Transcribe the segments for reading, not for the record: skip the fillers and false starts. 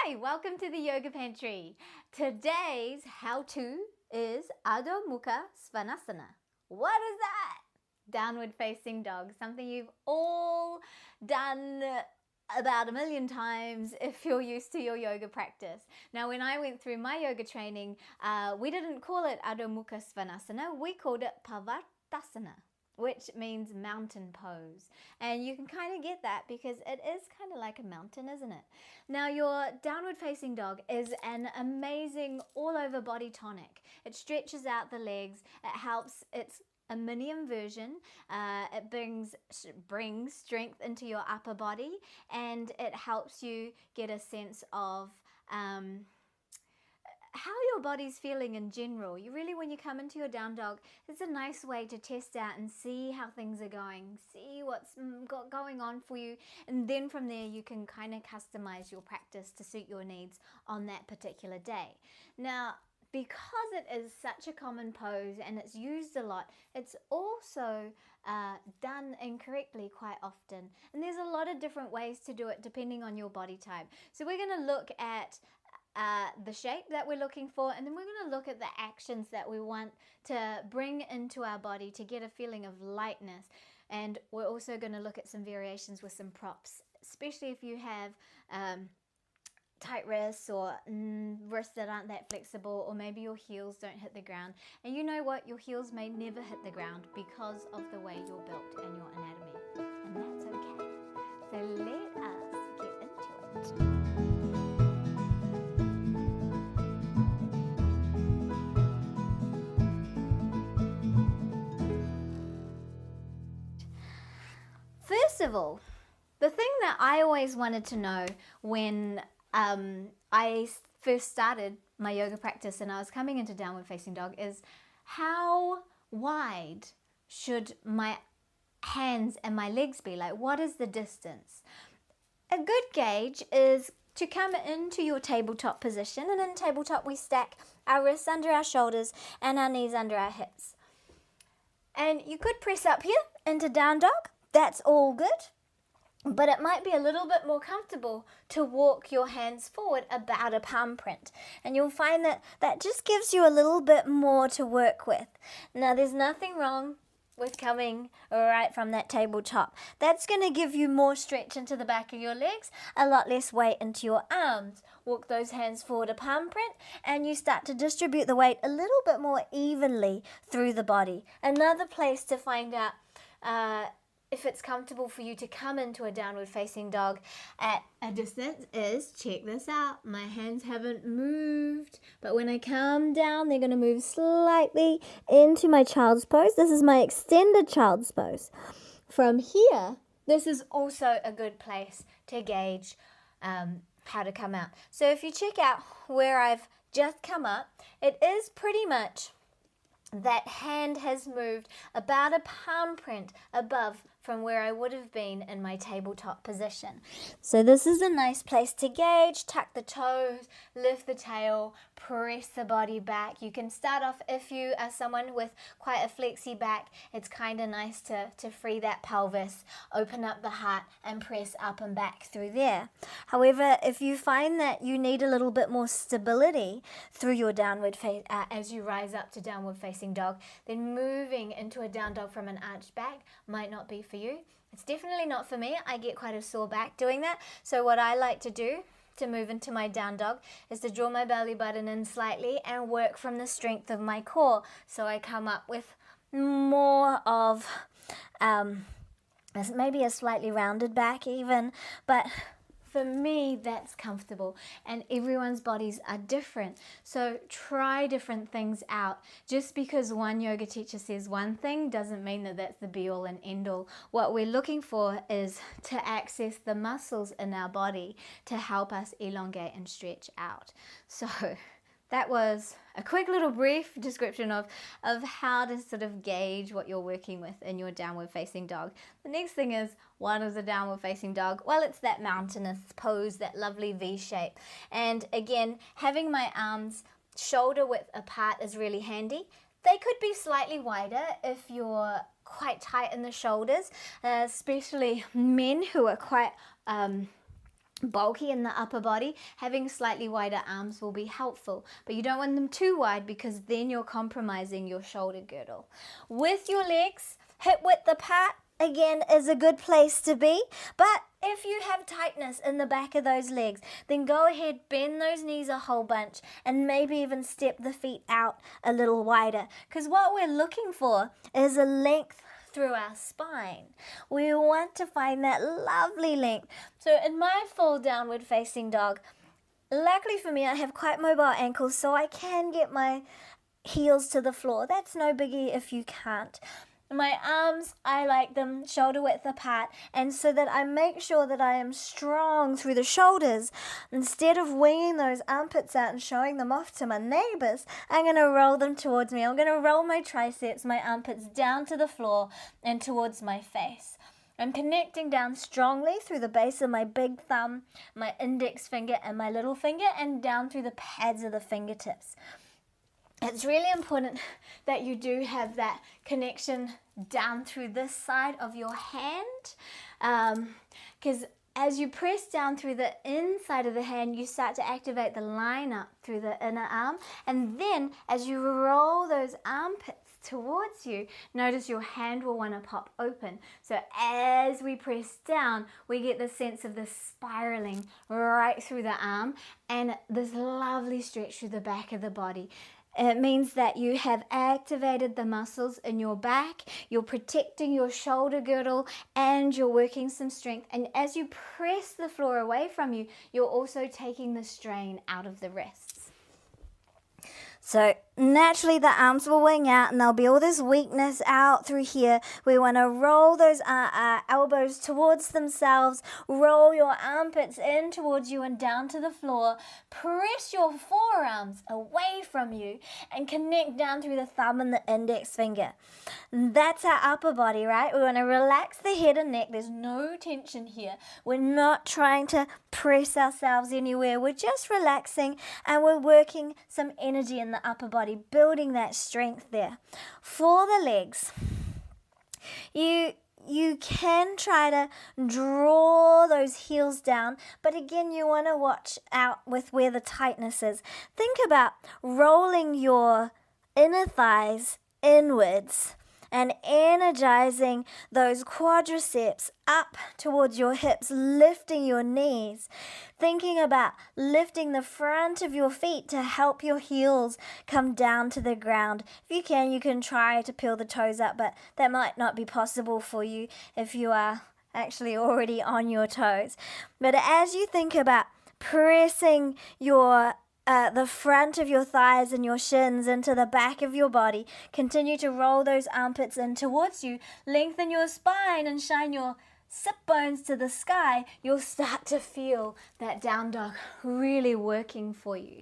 Hi, welcome to the Yoga Pantry. Today's how-to is Adho Mukha Svanasana. What is that? Downward facing dog, something you've all done about 1,000,000 times if you're used to your yoga practice. Now, when I went through my yoga training, we didn't call it Adho Mukha Svanasana, we called it Parvatasana, which means mountain pose. And you can kind of get that because it is kind of like a mountain, isn't it? Now, your downward facing dog is an amazing all over body tonic. It stretches out the legs, it helps, it's a mini inversion, it brings strength into your upper body, and it helps you get a sense of how your body's feeling in general. You really, when you come into your down dog, it's a nice way to test out and see how things are going, see what's going on for you, and then from there you can kind of customize your practice to suit your needs on that particular day. Now, because it is such a common pose and it's used a lot, it's also done incorrectly quite often. And there's a lot of different ways to do it depending on your body type. So we're going to look at the shape that we're looking for, and then we're going to look at the actions that we want to bring into our body to get a feeling of lightness. And we're also going to look at some variations with some props, especially if you have tight wrists or wrists that aren't that flexible, or maybe your heels don't hit the ground. And you know what? Your heels may never hit the ground because of the way you're built and your anatomy. And that's okay. So let us get into it. First of all, the thing that I always wanted to know when I first started my yoga practice and I was coming into downward facing dog is how wide should my hands and my legs be? Like, what is the distance? A good gauge is to come into your tabletop position, and in tabletop we stack our wrists under our shoulders and our knees under our hips. And you could press up here into down dog. That's all good, but it might be a little bit more comfortable to walk your hands forward about a palm print. And you'll find that that just gives you a little bit more to work with. Now, there's nothing wrong with coming right from that tabletop. That's going to give you more stretch into the back of your legs, a lot less weight into your arms. Walk those hands forward a palm print, and you start to distribute the weight a little bit more evenly through the body. Another place to find out if it's comfortable for you to come into a downward facing dog at a distance is, check this out, my hands haven't moved, but when I come down, they're going to move slightly into my child's pose. This is my extended child's pose. From here, this is also a good place to gauge how to come out. So if you check out where I've just come up, it is pretty much that hand has moved about a palm print above from where I would have been in my tabletop position. So this is a nice place to gauge. Tuck the toes, lift the tail, press the body back. You can start off, if you are someone with quite a flexy back, it's kind of nice to free that pelvis, open up the heart and press up and back through there. However, if you find that you need a little bit more stability through your downward face as you rise up to downward facing dog, then moving into a down dog from an arched back might not be for you. It's definitely not for me. I get quite a sore back doing that. So what I like to do to move into my down dog is to draw my belly button in slightly and work from the strength of my core. So I come up with more of maybe a slightly rounded back even, but for me, that's comfortable, and everyone's bodies are different. So try different things out. Just because one yoga teacher says one thing doesn't mean that that's the be all and end all. What we're looking for is to access the muscles in our body to help us elongate and stretch out. So that was a quick little brief description of how to sort of gauge what you're working with in your downward facing dog. The next thing is, what is a downward facing dog? Well, it's that mountainous pose, that lovely V shape. And again, having my arms shoulder width apart is really handy. They could be slightly wider if you're quite tight in the shoulders, especially men who are quite bulky in the upper body, having slightly wider arms will be helpful, but you don't want them too wide because then you're compromising your shoulder girdle. With your legs, hip width apart, again, is a good place to be, but if you have tightness in the back of those legs, then go ahead, bend those knees a whole bunch, and maybe even step the feet out a little wider, because what we're looking for is a length through our spine. We want to find that lovely length. So in my full downward facing dog, luckily for me, I have quite mobile ankles, so I can get my heels to the floor. That's no biggie if you can't. My arms, I like them shoulder width apart, and so that I make sure that I am strong through the shoulders. Instead of winging those armpits out and showing them off to my neighbors, I'm going to roll them towards me. I'm going to roll my triceps, my armpits down to the floor and towards my face. I'm connecting down strongly through the base of my big thumb, my index finger and my little finger, and down through the pads of the fingertips. It's really important that you do have that connection down through this side of your hand, because as you press down through the inside of the hand, you start to activate the line up through the inner arm, and then as you roll those armpits towards you, notice your hand will want to pop open. So as we press down, we get the sense of the spiraling right through the arm and this lovely stretch through the back of the body. It means that you have activated the muscles in your back, you're protecting your shoulder girdle, and you're working some strength. And as you press the floor away from you, you're also taking the strain out of the wrists. So naturally the arms will wing out and there'll be all this weakness out through here. We want to roll those elbows towards themselves, roll your armpits in towards you and down to the floor. Press your forearms away from you and connect down through the thumb and the index finger. That's our upper body, right? We want to relax the head and neck. There's no tension here. We're not trying to press ourselves anywhere. We're just relaxing and we're working some energy in the upper body, building that strength there. For the legs, you can try to draw those heels down, but again, you want to watch out with where the tightness is. Think about rolling your inner thighs inwards and energizing those quadriceps up towards your hips, lifting your knees. Thinking about lifting the front of your feet to help your heels come down to the ground. If you can try to peel the toes up, but that might not be possible for you if you are actually already on your toes. But as you think about pressing your the front of your thighs and your shins into the back of your body. Continue to roll those armpits in towards you. Lengthen your spine and shine your sit bones to the sky. You'll start to feel that down dog really working for you.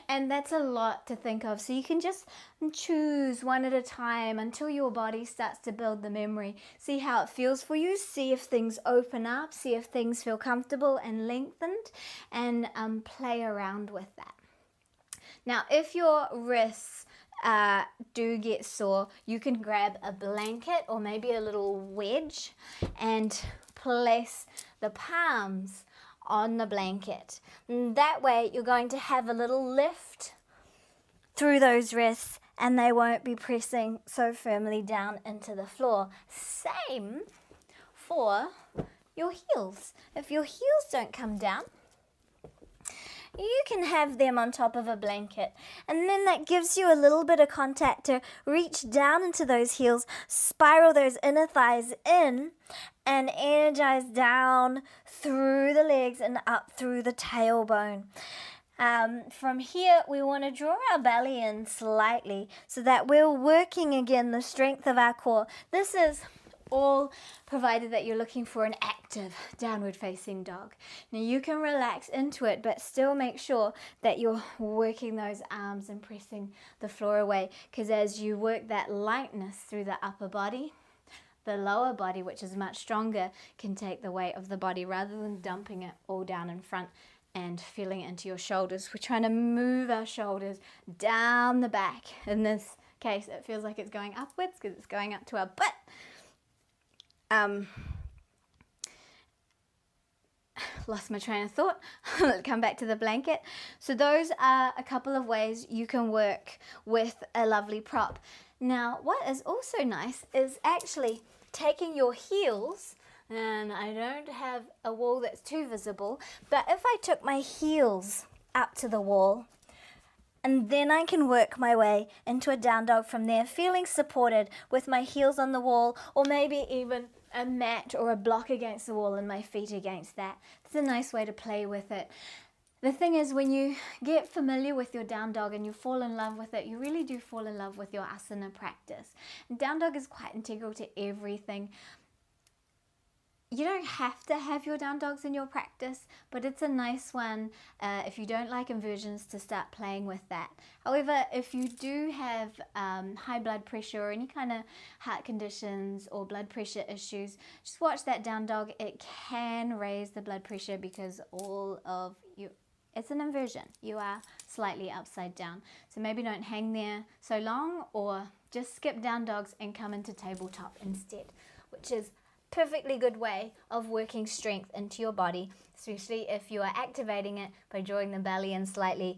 And that's a lot to think of. So you can just choose one at a time until your body starts to build the memory. See how it feels for you. See if things open up. See if things feel comfortable and lengthened. And play around with that. Now, if your wrists do get sore, you can grab a blanket or maybe a little wedge and place the palms on the blanket. That way you're going to have a little lift through those wrists and they won't be pressing so firmly down into the floor. Same for your heels. If your heels don't come down, you can have them on top of a blanket, and then that gives you a little bit of contact to reach down into those heels, spiral those inner thighs in, and energize down through the legs and up through the tailbone. From here, we want to draw our belly in slightly so that we're working again the strength of our core. This is all provided that you're looking for an active downward facing dog. Now you can relax into it, but still make sure that you're working those arms and pressing the floor away, because as you work that lightness through the upper body, the lower body, which is much stronger, can take the weight of the body rather than dumping it all down in front and feeling it into your shoulders. We're trying to move our shoulders down the back. In this case, it feels like it's going upwards because it's going up to our butt. lost my train of thought. Let's come back to the blanket. So those are a couple of ways you can work with a lovely prop. Now, what is also nice is actually taking your heels, and I don't have a wall that's too visible, but if I took my heels up to the wall, and then I can work my way into a down dog from there, feeling supported with my heels on the wall, or maybe even a mat or a block against the wall and my feet against that. It's a nice way to play with it. The thing is, when you get familiar with your down dog and you fall in love with it, you really do fall in love with your asana practice. And down dog is quite integral to everything. You don't have to have your down dogs in your practice, but it's a nice one if you don't like inversions to start playing with that. However, if you do have high blood pressure or any kind of heart conditions or blood pressure issues, just watch that down dog. It can raise the blood pressure because it's an inversion. You are slightly upside down. So maybe don't hang there so long, or just skip down dogs and come into tabletop instead, which is perfectly good way of working strength into your body, especially if you are activating it by drawing the belly in slightly,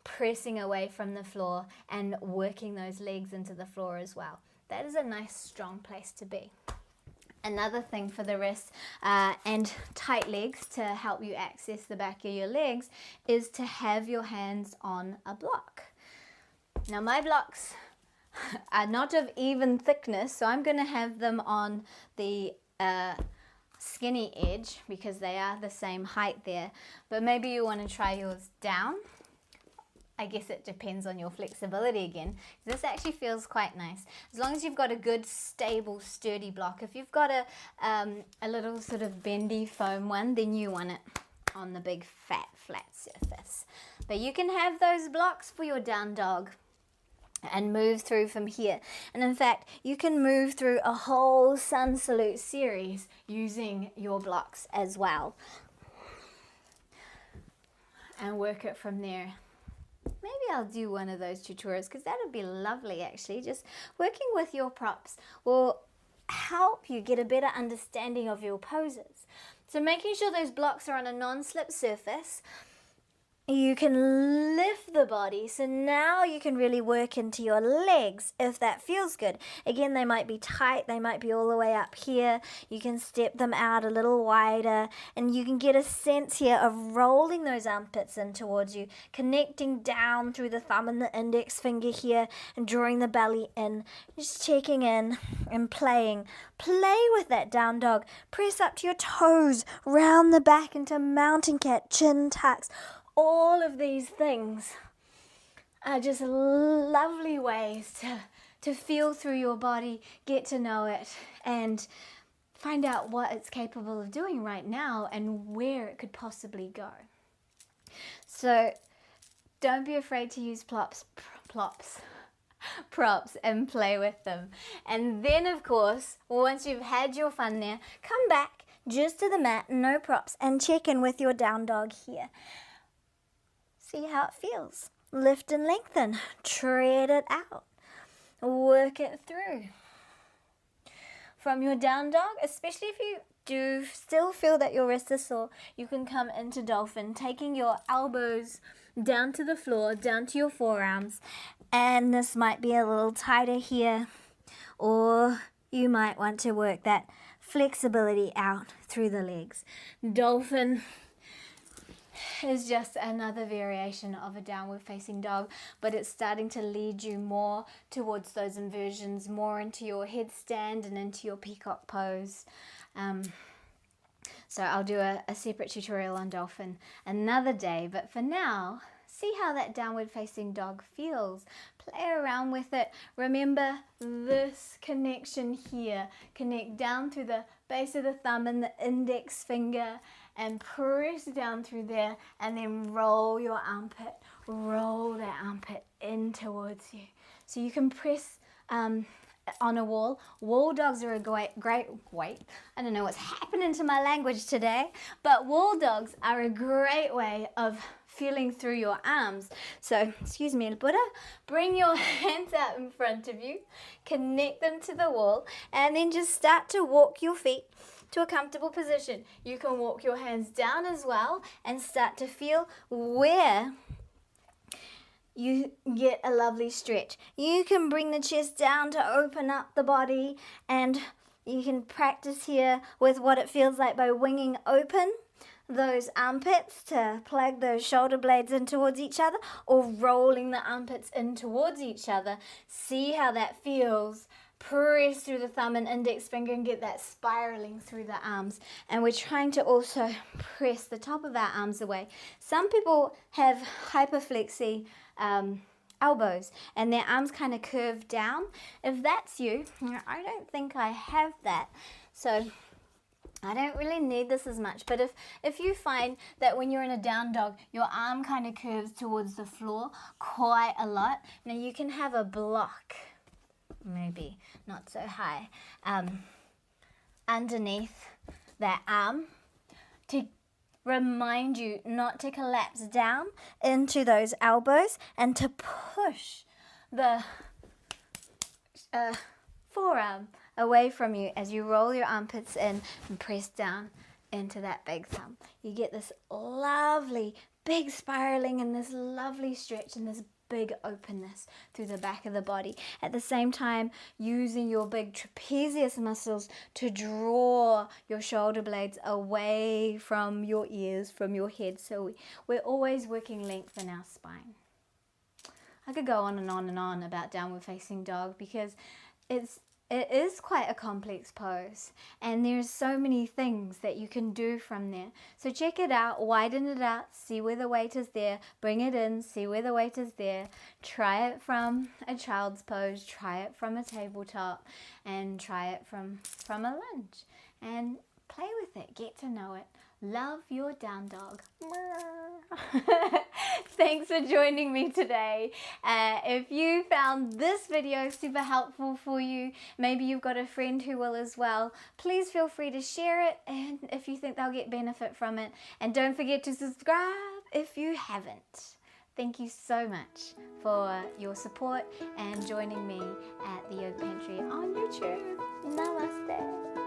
pressing away from the floor and working those legs into the floor as well. That is a nice strong place to be. Another thing for the wrists and tight legs to help you access the back of your legs is to have your hands on a block. Now my blocks are not of even thickness, so I'm going to have them on the skinny edge because they are the same height there, but maybe you want to try yours down. I guess it depends on your flexibility again. This actually feels quite nice as long as you've got a good stable sturdy block. If you've got a little sort of bendy foam one, then you want it on the big fat flat surface, but you can have those blocks for your down dog and move through from here. And in fact, you can move through a whole sun salute series using your blocks as well and work it from there. Maybe I'll do one of those tutorials because that would be lovely actually. Just working with your props will help you get a better understanding of your poses. So making sure those blocks are on a non-slip surface. You can lift the body, so now you can really work into your legs if that feels good. Again, they might be tight, they might be all the way up here. You can step them out a little wider, and you can get a sense here of rolling those armpits in towards you, connecting down through the thumb and the index finger here, and drawing the belly in. Just checking in and playing. Play with that down dog. Press up to your toes, round the back into mountain cat, chin tucks. All of these things are just lovely ways to feel through your body, get to know it, and find out what it's capable of doing right now and where it could possibly go. So don't be afraid to use props and play with them. And then, of course, once you've had your fun there, come back just to the mat, no props, and check in with your down dog here. See how it feels. Lift and lengthen. Tread it out. Work it through. From your down dog, especially if you do still feel that your wrist is sore, you can come into dolphin, taking your elbows down to the floor, down to your forearms. And this might be a little tighter here, or you might want to work that flexibility out through the legs. Dolphin is just another variation of a downward facing dog, but it's starting to lead you more towards those inversions, more into your headstand and into your peacock pose. So I'll do a separate tutorial on dolphin another day, but for now, see how that downward facing dog feels. Play around with it. Remember this connection here. Connect down through the base of the thumb and the index finger and press down through there, and then roll your armpit. Roll that armpit in towards you. So you can press on a wall. Wall dogs are a great, I don't know what's happening to my language today, but wall dogs are a great way of feeling through your arms. So, excuse me, Buddha, bring your hands out in front of you, connect them to the wall, and then just start to walk your feet to a comfortable position. You can walk your hands down as well and start to feel where you get a lovely stretch. You can bring the chest down to open up the body, and you can practice here with what it feels like by winging open those armpits to plug those shoulder blades in towards each other, or rolling the armpits in towards each other. See how that feels. Press through the thumb and index finger and get that spiraling through the arms. And we're trying to also press the top of our arms away. Some people have hyperflexy elbows and their arms kind of curve down. If that's you, I don't think I have that. So I don't really need this as much, but if you find that when you're in a down dog, your arm kind of curves towards the floor quite a lot, now you can have a block, maybe not so high, underneath that arm to remind you not to collapse down into those elbows and to push the forearm away from you as you roll your armpits in and press down into that big thumb. You get this lovely big spiraling and this lovely stretch and this big openness through the back of the body. At the same time, using your big trapezius muscles to draw your shoulder blades away from your ears, from your head. So we're always working length in our spine. I could go on and on and on about downward facing dog because it is quite a complex pose, and there's so many things that you can do from there. So check it out, widen it out, see where the weight is there, bring it in, see where the weight is there, try it from a child's pose, try it from a tabletop, and try it from a lunge, and play with it, get to know it. Love your down dog. Thanks for joining me today. If you found this video super helpful for you, maybe you've got a friend who will as well, please feel free to share it, and if you think they'll get benefit from it. And don't forget to subscribe if you haven't. Thank you so much for your support and joining me at the Yoga Pantry on YouTube. Namaste.